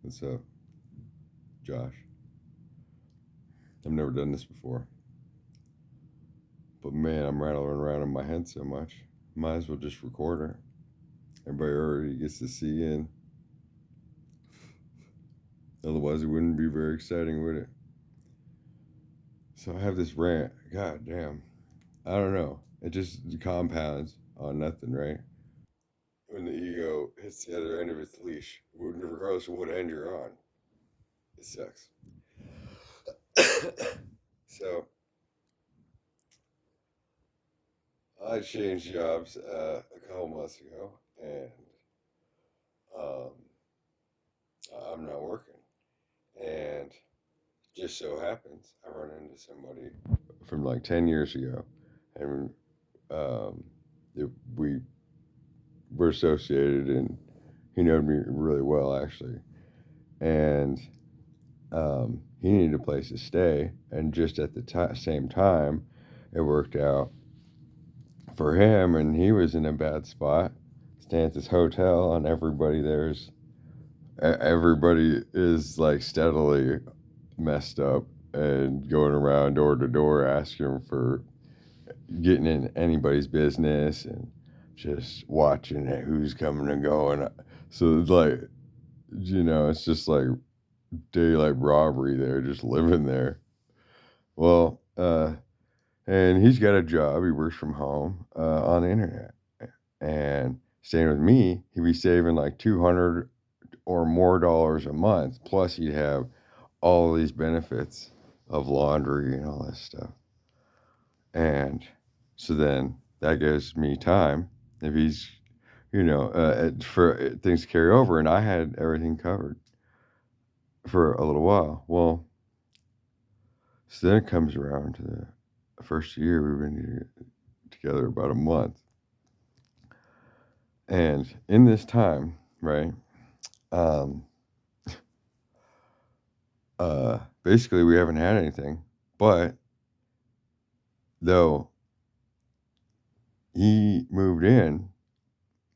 What's up, Josh? I've never done this before. But man, I'm rattling around in my head so much. Might as well just record it. Everybody already gets to see in. Otherwise, it wouldn't be very exciting, would it? So I have this rant. God damn. I don't know. It just compounds on nothing, right? When the ego hits the other end of its leash, regardless of what end you're on, it sucks. So I changed jobs a couple months ago, and um, I'm not working. And just so happens I run into somebody from like 10 years ago, and um, we were associated, and he knew me really well, actually. And he needed a place to stay, and just at the same time, it worked out for him, and he was in a bad spot, staying at this hotel, and everybody is like steadily messed up and going around door to door asking for getting in anybody's business and just watching who's coming and going. So it's like, it's just like daylight robbery there, just living there. Well, and he's got a job. He works from home on the internet. And staying with me, he'd be saving like 200 or more dollars a month. Plus, he'd have all these benefits of laundry and all this stuff. And so then that gives me time if he's, for things to carry over. And I had everything covered for a little while. Well, so then it comes around to the first year we've been together about a month. And in this time, right, um, basically we haven't had anything, but though he moved in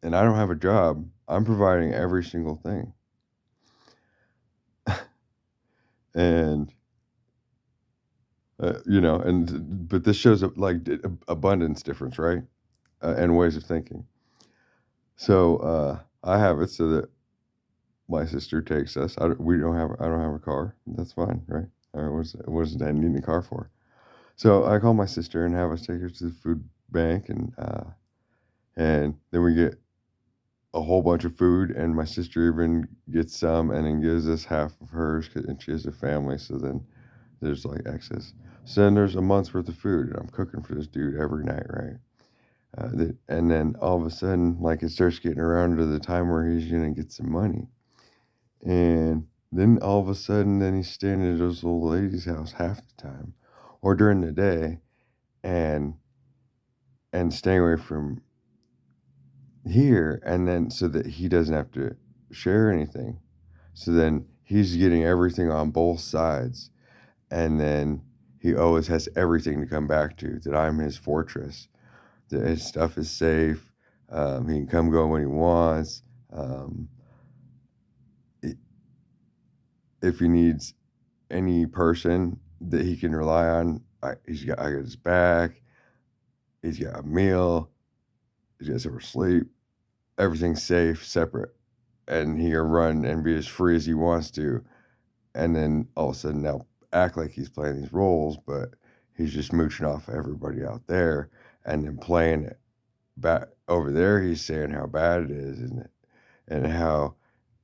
and I don't have a job, I'm providing every single thing. And but this shows up like abundance difference, right? And ways of thinking. So I have it so that my sister takes us. I don't have a car. That's fine, right? What was I needing a car for? So I call my sister and have us take her to the food bank, and then we get a whole bunch of food, and my sister even gets some and then gives us half of hers, and she has a family, so then there's like excess. So then there's a month's worth of food, and I'm cooking for this dude every night, right? And then all of a sudden, like it starts getting around to the time where he's gonna get some money, and then all of a sudden, then he's staying at this old lady's house half the time, or during the day, and staying away from here, and then so that he doesn't have to share anything. So then he's getting everything on both sides, and then he always has everything to come back to. That I'm his fortress. That his stuff is safe. He can come go when he wants. Um, if he needs any person that he can rely on, I got his back. He's got a meal. He's got somewhere to sleep. Everything's safe, separate, and he can run and be as free as he wants to. And then all of a sudden now act like he's playing these roles, but he's just mooching off everybody out there and then playing it back over there. He's saying how bad it is, and how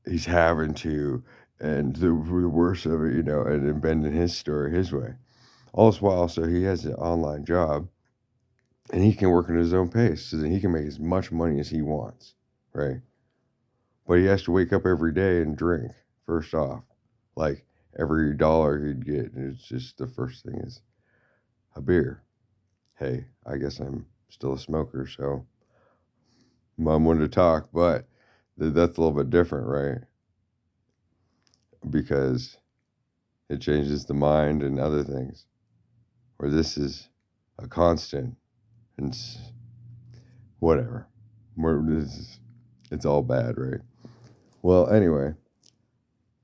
he's having to, and the worst of it, and then bending his story his way. All this while, so he has an online job, and he can work at his own pace, so that he can make as much money as he wants, right? But he has to wake up every day and drink first off, like every dollar he'd get, and it's just the first thing is a beer. Hey, I guess I'm still a smoker, so I'm one to talk, but that's a little bit different, right? Because it changes the mind and other things. Where this is a constant, and whatever. It's all bad, right? Well, anyway,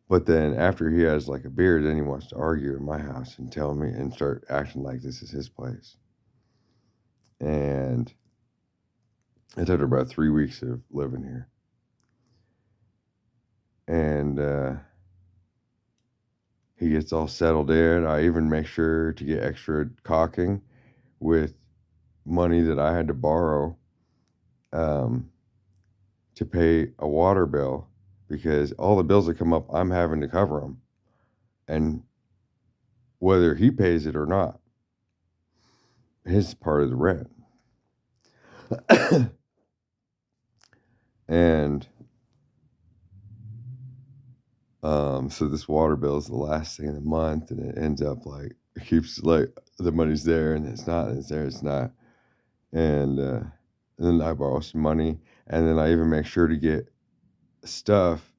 But then after he has like a beer, then he wants to argue in my house and tell me and start acting like this is his place. And it took about 3 weeks of living here. And he gets all settled in. I even make sure to get extra caulking with money that I had to borrow um, to pay a water bill, because all the bills that come up, I'm having to cover them. And whether he pays it or not, his part of the rent. And so this water bill is the last thing of the month, and it ends up like, it keeps like the money's there and it's not, and it's there, it's not. And then I borrow some money, and then I even make sure to get stuff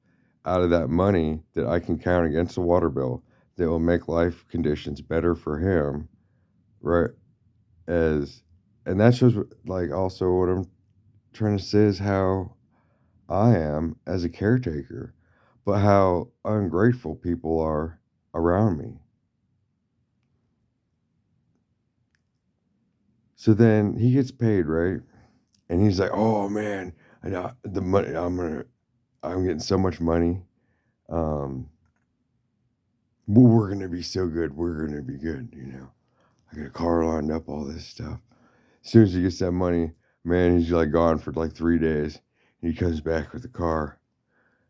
out of that money that I can count against the water bill that will make life conditions better for him, right? As And that shows like also what I'm trying to say is how I am as a caretaker, but how ungrateful people are around me. So then he gets paid, right? And he's like, "Oh man, I know the money. I'm getting so much money. Um, we're gonna be so good. We're gonna be good. You know, I got a car lined up, all this stuff." As soon as he gets that money, man, he's like gone for like 3 days. He comes back with the car,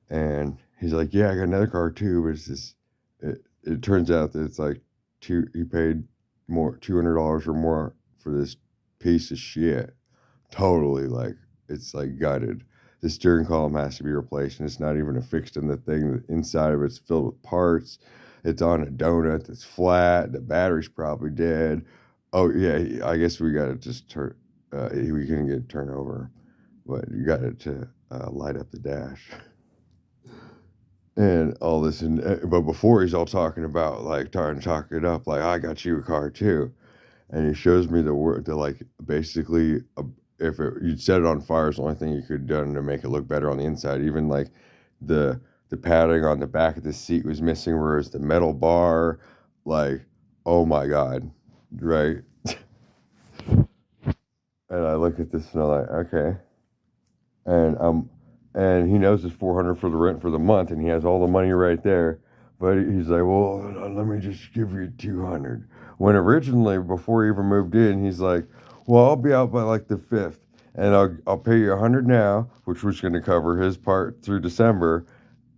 and he's like, "Yeah, I got another car too, but it's this." It turns out that it's like he paid more $200 or more for this piece of shit. Totally, like, it's like gutted. The steering column has to be replaced, and it's not even affixed in the thing. The inside of it's filled with parts. It's on a donut that's flat. The battery's probably dead. Oh yeah, I guess we got to just turn. We couldn't get it turned over, but you got it to light up the dash and all this. And but before, he's all talking about like trying to talk it up, like, I got you a car too. And he shows me the word, the like basically, if you'd set it on fire, is the only thing you could have done to make it look better on the inside. Even like the the padding on the back of the seat was missing, whereas the metal bar, like, oh my god, right? And I look at this and I'm like, okay. And and he knows it's 400 for the rent for the month, and he has all the money right there. But he's like, well, let me just give you 200. When originally, before he even moved in, he's like, well, I'll be out by like the 5th, and I'll pay you 100 now, which was going to cover his part through December,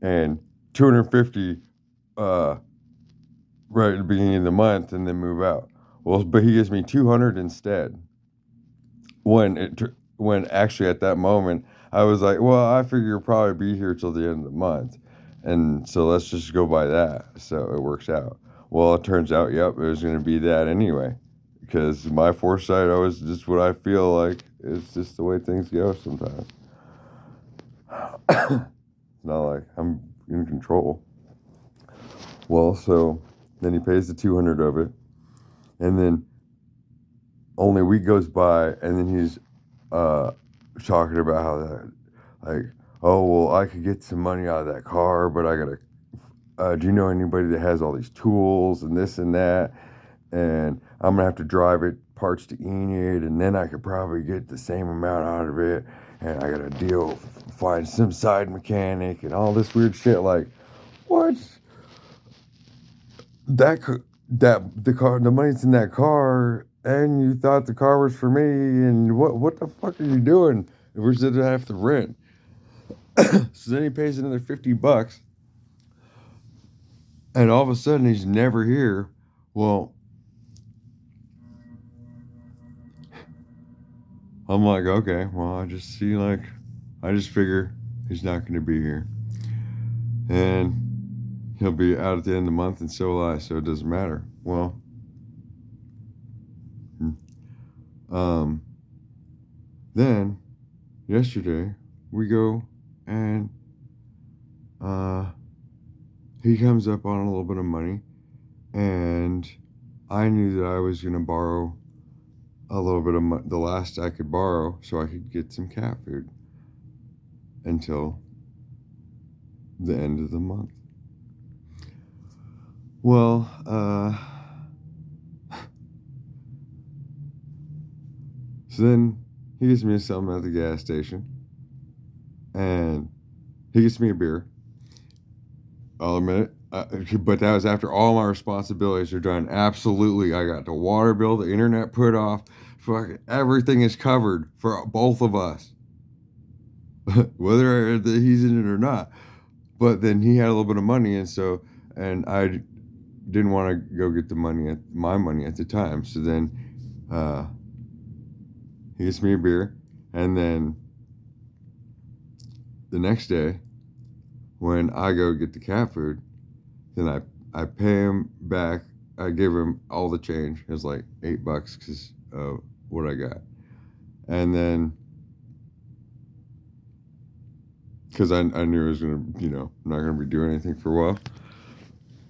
and 250 uh, right at the beginning of the month, and then move out. Well, but he gives me 200 instead. When actually at that moment I was like, well, I figure you'll probably be here till the end of the month, and so let's just go by that. So it works out. Well, it turns out, yep, it was going to be that anyway, because my foresight always just what I feel like it's just the way things go sometimes. It's not like I'm in control. Well, so then he pays the 200 of it, and then only a week goes by, and then he's uh, talking about how that, like, oh, well, I could get some money out of that car, but I gotta, do you know anybody that has all these tools and this and that? And I'm gonna have to drive it parts to Enid, and then I could probably get the same amount out of it. And I gotta find some side mechanic and all this weird shit. Like, what? The money's in that car, and you thought the car was for me, and what the fuck are you doing? Where's did I have to rent? So then he pays another $50, and all of a sudden he's never here. Well, I'm like, okay, well, I just figure he's not going to be here, and he'll be out at the end of the month, and so will I. So it doesn't matter. Well, um, then yesterday we go and uh, he comes up on a little bit of money, and I knew that I was going to borrow a little bit of the last I could borrow so I could get some cat food until the end of the month. Well, so then he gets me something at the gas station, and he gets me a beer. I'll admit it. But that was after all my responsibilities are done. Absolutely, I got the water bill, the internet put off. Fucking everything is covered for both of us, whether he's in it or not. But then he had a little bit of money, and I didn't want to go get my money at the time. So then, uh, he gets me a beer, and then the next day, when I go get the cat food, then I pay him back. I give him all the change. It was like $8 because of what I got, and then because I knew I was gonna, not gonna be doing anything for a while.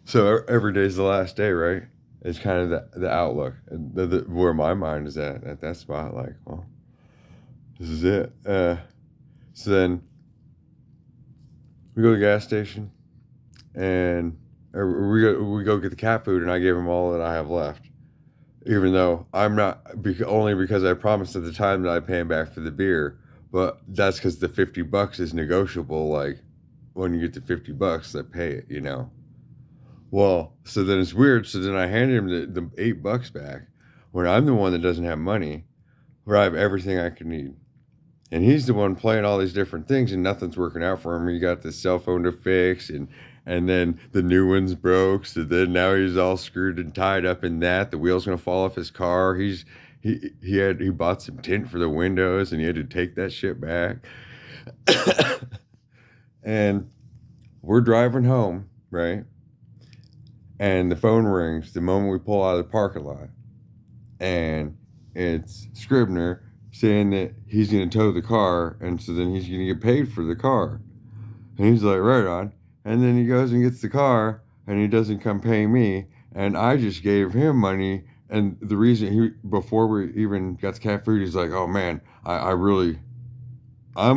So every day's the last day, right? It's kind of the outlook, and where my mind is at that spot. Like, well, this is it. So then we go to the gas station, and we go get the cat food, and I give him all that I have left, even though I'm not only because I promised at the time that I pay him back for the beer, but that's because the $50 is negotiable. Like when you get to $50, I pay it. Well, so then it's weird. So then I handed him the $8 back when I'm the one that doesn't have money, where I have everything I could need. And he's the one playing all these different things, and nothing's working out for him. He got the cell phone to fix, and then the new one's broke. So then now he's all screwed and tied up in that. The wheel's gonna fall off his car. He bought some tint for the windows, and he had to take that shit back. And we're driving home, right? And the phone rings the moment we pull out of the parking lot, and it's Scribner saying that he's going to tow the car, and so then he's going to get paid for the car. And he's like, right on. And then he goes and gets the car, and he doesn't come pay me, and I just gave him money. And the reason before we even got the cat food, he's like, oh man, I'm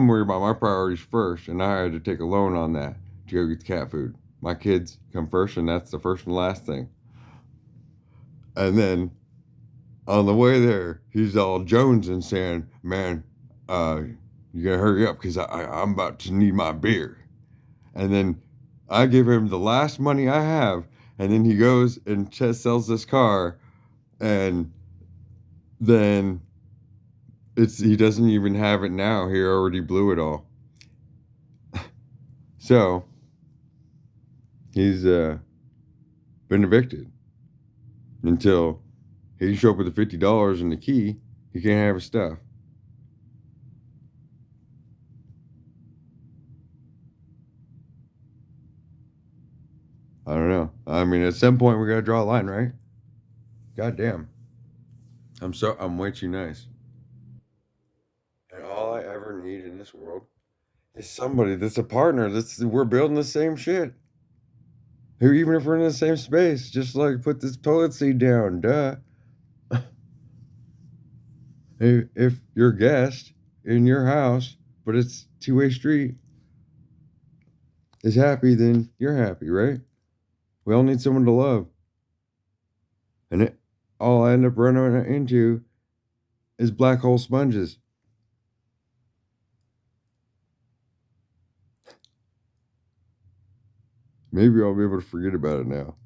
worried about my priorities first, and I had to take a loan on that to go get the cat food. My kids come first, and that's the first and last thing. And then on the way there, he's all jonesing, saying, "Man, you gotta hurry up because I'm about to need my beer." And then I give him the last money I have, and then he goes and sells this car, and then he doesn't even have it now. He already blew it all. So he's been evicted until he show up with the $50 and the key. He can't have his stuff. I don't know. I mean, at some point we gotta draw a line, right? God damn. I'm way too nice. And all I ever need in this world is somebody that's a partner. We're building the same shit. Who, even if we're in the same space, just like put this toilet seat down, duh. If you're a guest in your house, but it's two-way street, is happy, then you're happy, right? We all need someone to love. And all I end up running into is black hole sponges. Maybe I'll be able to forget about it now.